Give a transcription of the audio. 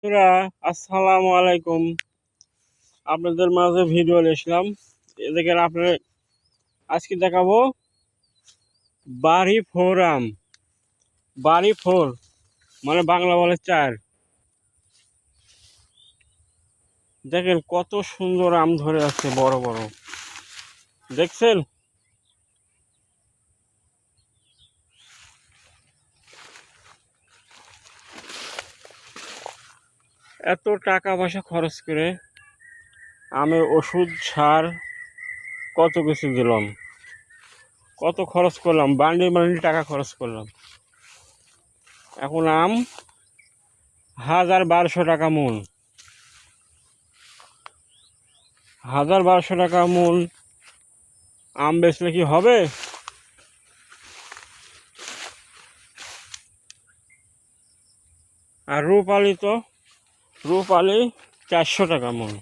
বন্ধুরা, আসসালামু আলাইকুম। আপনাদের মাঝে ভিডিও নিয়ে এদিকে আপনার আজকে দেখাবো বাড়ি ফোর আম। বাড়ি ফোর মানে বাংলা বলে চার। দেখেন কত সুন্দর আম ধরে আছে, বড় বড়। দেখছেন? এত টাকা পয়সা খরচ করে আমের ওষুধ, সার, কত কিছু দিলাম, কত খরচ করলাম, বান্ডিল বান্ডিল টাকা খরচ করলাম। এখন আম 1200 টাকা মূল। 1200 টাকা মূল আম বেচলে কি হবে? আর রূপালি 400 টাকা মূল।